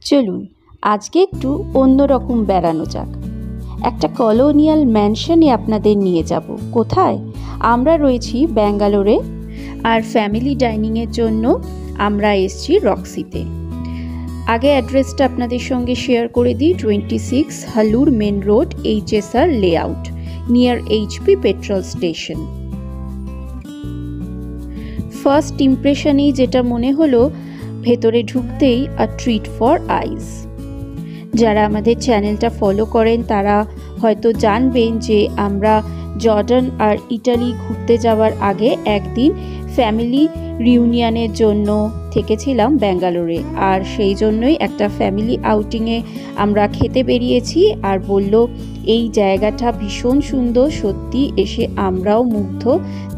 চলুন আজকে একটু অন্যরকম বেড়ানো যাক। একটা কলোনিয়াল ম্যানশনে আপনাদের নিয়ে যাব। কোথায়? আমরা রয়েছি ব্যাঙ্গালোরে, আর ফ্যামিলি ডাইনিংয়ের জন্য আমরা এসেছি রক্সিতে। আগে অ্যাড্রেসটা আপনাদের সঙ্গে শেয়ার করে দিই। 26 হালুর main road, HSR layout, near HP petrol station. First ইমপ্রেশনেই যেটা মনে হলো, ভেতরে ঢুকতেই আ ট্রিট ফর আইজ। যারা আমাদের চ্যানেলটা ফলো করেন তারা হয়তো জানবেন যে আমরা জর্ডান আর ইটালি ঘুরতে যাওয়ার আগে একদিন ফ্যামিলি রিউনিয়নের জন্য থেকেছিলাম ব্যাঙ্গালোরে, আর সেই জন্যই একটা ফ্যামিলি আউটিংয়ে আমরা খেতে বেরিয়েছি। আর বলল এই জায়গাটা ভীষণ সুন্দর, সত্যি এসে আমরাও মুগ্ধ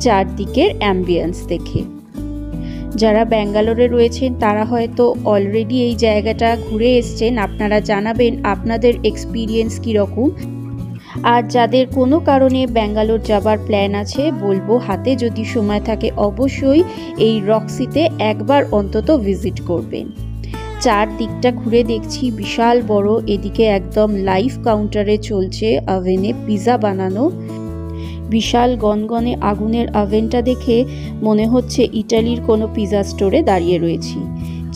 চারদিকের অ্যাম্বিয়েন্স দেখে। যারা ব্যাঙ্গালোরে রয়েছেন তারা হয়তো অলরেডি এই জায়গাটা ঘুরে এসছেন, আপনারা জানাবেন আপনাদের এক্সপিরিয়েন্স কীরকম। আর যাদের কোনো কারণে ব্যাঙ্গালোর যাবার প্ল্যান আছে, বলবো হাতে যদি সময় থাকে অবশ্যই এই রক্সিতে একবার অন্তত ভিজিট করবেন। চারদিকটা ঘুরে দেখছি বিশাল বড়, এদিকে একদম লাইভ কাউন্টারে চলছে ওভেনে পিৎজা বানানো। বিশাল গনগনে আগুনের ওভেনটা দেখে মনে হচ্ছে ইটালির কোনো পিৎজা স্টোরে দাঁড়িয়ে রয়েছি।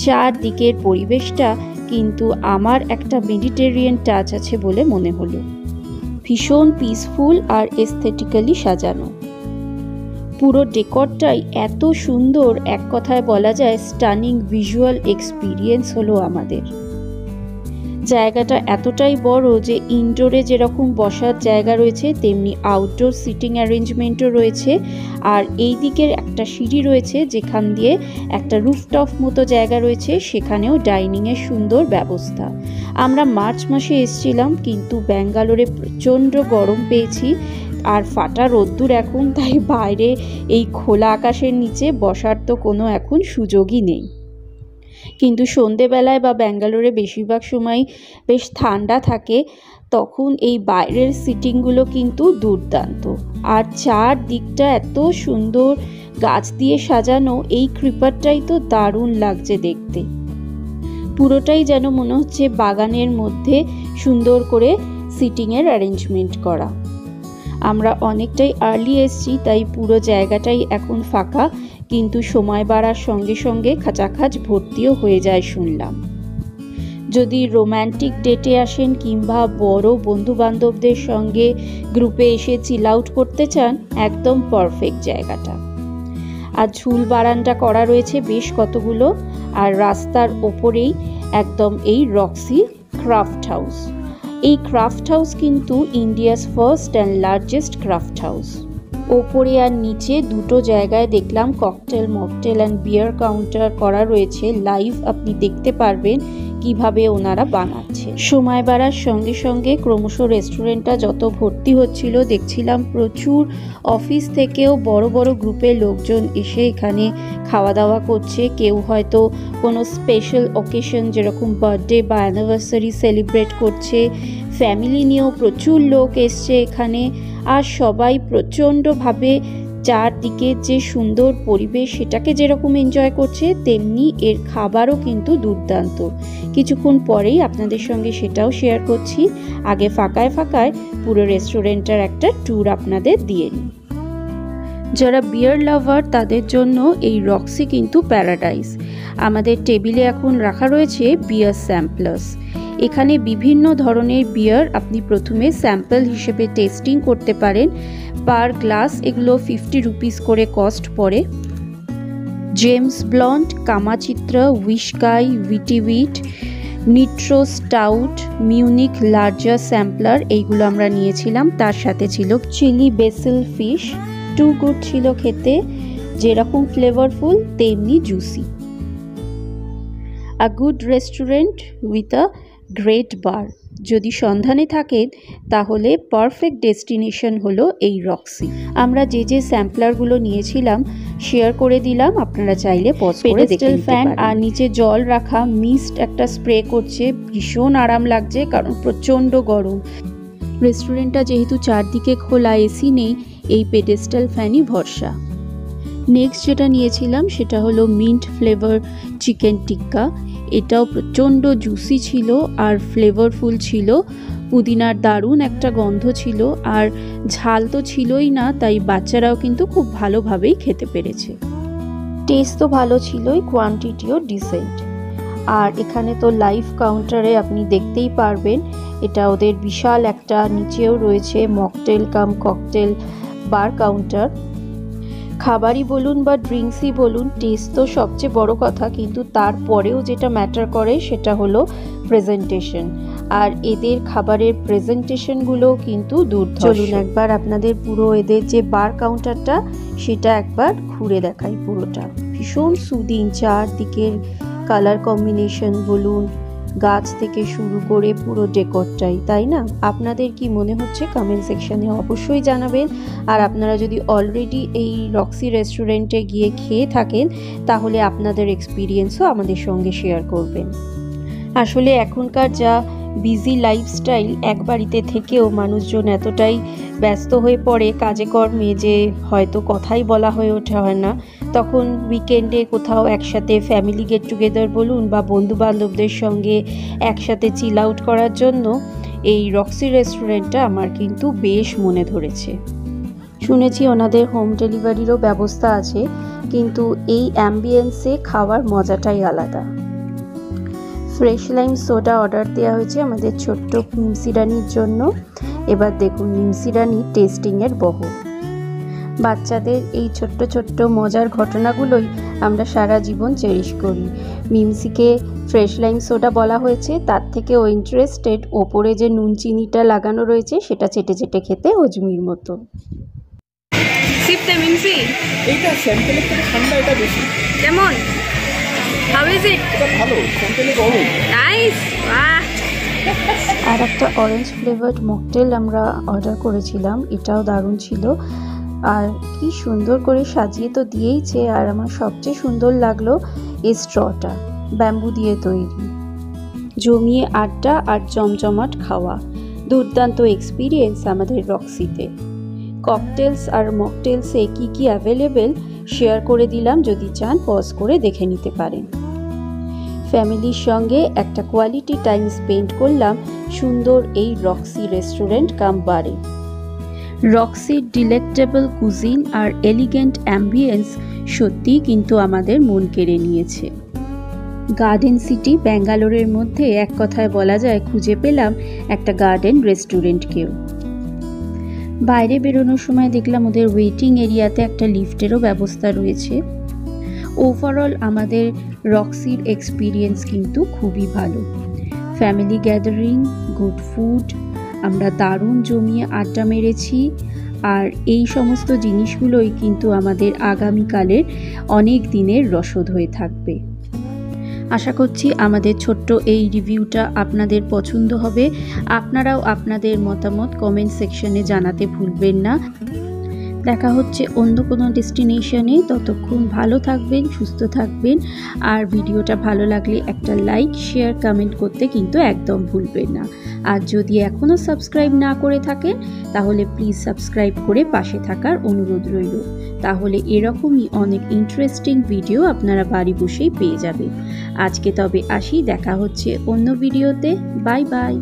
চারদিকের পরিবেশটা কিন্তু আমার একটা মেডিটেরিয়ান টাচ আছে বলে মনে হলো। ভীষণ পিসফুল আর এস্থেটিক্যালি সাজানো। পুরো ডেকরটাই এত সুন্দর, এক কথায় বলা যায় স্টানিং ভিজুয়াল এক্সপিরিয়েন্স হলো আমাদের। জায়গাটা এতটাই বড় যে ইনডোরে যেরকম বসার জায়গা রয়েছে তেমনি আউটডোর সিটিং অ্যারেঞ্জমেন্টও রয়েছে। আর এই দিকের একটা সিঁড়ি রয়েছে যেখান দিয়ে একটা রুফটপ মতো জায়গা রয়েছে, সেখানেও ডাইনিংয়ের সুন্দর ব্যবস্থা। আমরা মার্চ মাসে এসেছিলাম, কিন্তু ব্যাঙ্গালোরে প্রচণ্ড গরম পেয়েছি আর ফাটা রোদ্দুর এখন, তাই বাইরে এই খোলা আকাশের নিচে বসার তো কোনো এখন সুযোগই নেই। কিন্তু সন্ধেবেলায় বা ব্যাঙ্গালোরে বেশিরভাগ সময় বেশ ঠান্ডা থাকে, তখন এই বাইরের সিটিংগুলো কিন্তু দুর্দান্ত। আর চারদিকটা এত সুন্দর গাছ দিয়ে সাজানো, এই ক্রিপারটাই তো দারুণ লাগছে দেখতে। পুরোটাই যেন মনে হচ্ছে বাগানের মধ্যে সুন্দর করে সিটিংয়ের অ্যারেঞ্জমেন্ট করা। আমরা অনেকটাই আর্লি এসেছি, তাই পুরো জায়গাটাই এখন ফাঁকা, কিন্তু সময় বাড়ার সঙ্গে সঙ্গে খাঁচাখাচ ভর্তিও হয়ে যায় শুনলাম। যদি রোম্যান্টিক ডেটে আসেন কিংবা বড় বন্ধু বান্ধবদের সঙ্গে গ্রুপে এসে চিল আউট করতে চান, একদম পারফেক্ট জায়গাটা। আর ঝুল বারান্দা করা রয়েছে বেশ কতগুলো, আর রাস্তার ওপরেই একদম এই রক্সি ক্রাফট হাউস। এই ক্রাফট হাউস কিন্তু India's first and largest craft house. ওপরে আর নিচে দুটো জায়গায় দেখলাম cocktail, mocktail and beer counter করা রয়েছে। লাইভ আপনি দেখতে পারবেন কিভাবে ওনারা বানাচ্ছে। সময় বাড়ার সঙ্গে সঙ্গে ক্রমশ রেস্টুরেন্টটা যত ভর্তি হচ্ছিল, দেখছিলাম প্রচুর অফিস থেকেও বড় বড় গ্রুপের লোকজন এসে এখানে খাওয়া দাওয়া করছে। কেউ হয়তো কোনো স্পেশাল অকেশন যেরকম বার্থডে বা অ্যানিভার্সারি সেলিব্রেট করছে। ফ্যামিলি নিয়েও প্রচুর লোক এসছে এখানে। আর সবাই প্রচণ্ডভাবে চারদিকে যে সুন্দর পরিবেশ সেটাকে যেরকম এনজয় করছে, তেমনি এর খাবারও কিন্তু দুর্দান্ত। কিছুক্ষণ পরেই আপনাদের সঙ্গে সেটাও শেয়ার করছি। আগে ফাঁকায় ফাঁকায় পুরো রেস্টুরেন্টের একটা ট্যুর আপনাদের দিয়ে নিই। যারা বিয়ার লাভার তাদের জন্য এই রক্সি কিন্তু প্যারাডাইস। আমাদের টেবিলে এখন রাখা রয়েছে বিয়ার স্যাম্পলার্স। এখানে বিভিন্ন ধরনের বিয়ার আপনি প্রথমে স্যাম্পল হিসেবে টেস্টিং করতে পারেন। পার গ্লাস এগুলো 50 রুপিস করে কস্ট পড়ে। জেমস ব্লন্ড, কামাচিত্রা, উইস্কাই, ভিটিভিট, nitro stout, Munich lager sampler, এইগুলো আমরা নিয়েছিলাম। তার সাথে ছিল chilli basil fish. Too good ছিল খেতে, যেরকম ফ্লেভারফুল তেমনি juicy. A good restaurant with a great bar. যদি সন্ধানে থাকেন তাহলে পারফেক্ট ডেস্টিনেশন হলো এই রক্সি। আমরা যে যে স্যাম্পলারগুলো নিয়েছিলাম শেয়ার করে দিলাম, আপনারা চাইলে পজ করে দেখে নিতে পারেন। আর নিচে জল রাখা মিস্ট একটা স্প্রে করছে, ভীষণ আরাম লাগছে কারণ প্রচণ্ড গরম। রেস্টুরেন্টটা যেহেতু চারদিকে খোলা, এসি নেই, এই পেডেস্টাল ফ্যানই ভরসা। নেক্সট যেটা নিয়েছিলাম সেটা হলো মিন্ট ফ্লেভার চিকেন টিক্কা। এটাও প্রচণ্ড জুসি ছিল আর ফ্লেভারফুল ছিল। পুদিনার দারুণ একটা গন্ধ ছিল, আর ঝাল তো ছিলই না, তাই বাচ্চারাও কিন্তু খুব ভালোভাবেই খেতে পেরেছে। টেস্ট তো ভালো ছিলই, কোয়ান্টিটিও ডিসেন্ট। আর এখানে তো লাইভ কাউন্টারে আপনি দেখতেই পারবেন, এটা ওদের বিশাল একটা, নিচেও রয়েছে মকটেল কাম ককটেল বার কাউন্টার। খাবারই বলুন বা ড্রিঙ্কসই বলুন, টেস্ট তো সবচেয়ে বড় কথা, কিন্তু তারপরেও যেটা ম্যাটার করে সেটা হলো প্রেজেন্টেশন। আর এদের খাবারের প্রেজেন্টেশনগুলো কিন্তু দুর্ধর্ষ। চলুন একবার আপনাদের পুরো এদের যে বার কাউন্টারটা সেটা একবার ঘুরে দেখাই। পুরোটা ভীষণ সুদিং, চারদিকের কালার কম্বিনেশন বলুন, গাছ থেকে শুরু করে পুরো ডেকোরটাই, তাই না? আপনাদের কি মনে হচ্ছে কমেন্ট সেকশনে অবশ্যই জানাবেন। আর আপনারা যদি অলরেডি এই রক্সি রেস্টুরেন্টে গিয়ে খেয়ে থাকেন তাহলে আপনাদের এক্সপিরিয়েন্সও আমাদের সঙ্গে শেয়ার করবেন। আসলে এখনকার যা বিজি লাইফস্টাইল, এক বাড়িতে থেকেও মানুষজন এতটাই ব্যস্ত হয়ে পড়ে কাজে কর্মে যে হয়তো কথাই বলা হয়ে ওঠা হয় না। তখন উইকেন্ডে কোথাও একসাথে ফ্যামিলি গেট টুগেদার বলুন বা বন্ধু বান্ধবদের সঙ্গে একসাথে চিল আউট করার জন্য এই রক্সি রেস্টুরেন্টটা আমার কিন্তু বেশ মনে ধরেছে। শুনেছি ওনাদের হোম ডেলিভারিরও ব্যবস্থা আছে, কিন্তু এই অ্যাম্বিয়েন্সে খাওয়ার মজাটাই আলাদা। ফ্রেশ লাইম সোডা অর্ডার দেওয়া হয়েছে আমাদের ছোট্ট মিমসি রানির জন্য। এবার দেখুন মিমসি রানি টেস্টিংয়ের বহর। বাচ্চাদের এই ছোট্ট ছোট্ট মজার ঘটনাগুলোই আমরা সারা জীবন চেরিশ করি। মিমসিকে ফ্রেশ লাইম সোডা বলা হয়েছে, তার থেকে ও ইন্টারেস্টেড ওপরে যে নুন চিনিটা লাগানো রয়েছে সেটা চেটে চেটে খেতে হজমির মতো। সিপতে মিমসি এইটা স্যাম্পেলের থেকে ঠান্ডা, এটা বেশি। কেমন? How is it? এটা ভালো, স্যাম্পেলে গরম। নাইস, বাহ। আর একটা অরেঞ্জ ফ্লেভার্ড মকটেল আমরা অর্ডার করেছিলাম, এটাও দারুণ ছিল। আর কি সুন্দর করে সাজিয়ে তো দিয়েইছে, আর আমার সবচেয়ে সুন্দর লাগলো এই স্ট্রটা, ব্যাম্বু দিয়ে তৈরি। জমিয়ে আড্ডা আর জমজমাট খাওয়া, দুর্দান্ত এক্সপিরিয়েন্স আমাদের রক্সিতে। ককটেলস আর মকটেলসে কী কী অ্যাভেলেবেল শেয়ার করে দিলাম, যদি চান পজ করে দেখে নিতে পারেন। ফ্যামিলির সঙ্গে একটা কোয়ালিটি টাইম স্পেন্ড করলাম সুন্দর এই রক্সি রেস্টুরেন্ট কাম বারে। রক্সির ডিলেক্টেবল কুজিন আর এলিগেন্ট অ্যাম্বিয়েন্স সত্যিই কিন্তু আমাদের মন কেড়ে নিয়েছে। গার্ডেন সিটি ব্যাঙ্গালোরের মধ্যে এক কথায় বলা যায় খুঁজে পেলাম একটা গার্ডেন রেস্টুরেন্টকেও। বাইরে বেরোনোর সময় দেখলাম ওদের ওয়েটিং এরিয়াতে একটা লিফটেরও ব্যবস্থা রয়েছে। ওভারঅল আমাদের রক্সির এক্সপিরিয়েন্স কিন্তু খুবই ভালো। ফ্যামিলি গ্যাদারিং, গুড ফুড, আমরা দারুণ জমিয়ে আড্ডা মেরেছি। আর এই সমস্ত জিনিসগুলোই কিন্তু আমাদের আগামীকালের অনেক দিনের রসদ হয়ে থাকবে। আশা করছি আমাদের ছোট্ট এই রিভিউটা আপনাদের পছন্দ হবে। আপনারাও আপনাদের মতামত কমেন্ট সেকশনে জানাতে ভুলবেন না। দেখা হচ্ছে অন্য কোনো ডেস্টিনেশনে, ততক্ষণ ভালো থাকবেন, সুস্থ থাকবেন। আর ভিডিওটা ভালো লাগলে একটা লাইক, শেয়ার, কমেন্ট করতে কিন্তু একদম ভুলবেন না। আর যদি এখনও সাবস্ক্রাইব না করে থাকেন তাহলে প্লিজ সাবস্ক্রাইব করে পাশে থাকার অনুরোধ রইল। তাহলে এরকমই অনেক ইন্টারেস্টিং ভিডিও আপনারা বাড়ি বসেই পেয়ে যাবেন। আজকে তবে আসি, দেখা হচ্ছে অন্য ভিডিওতে। Bye bye.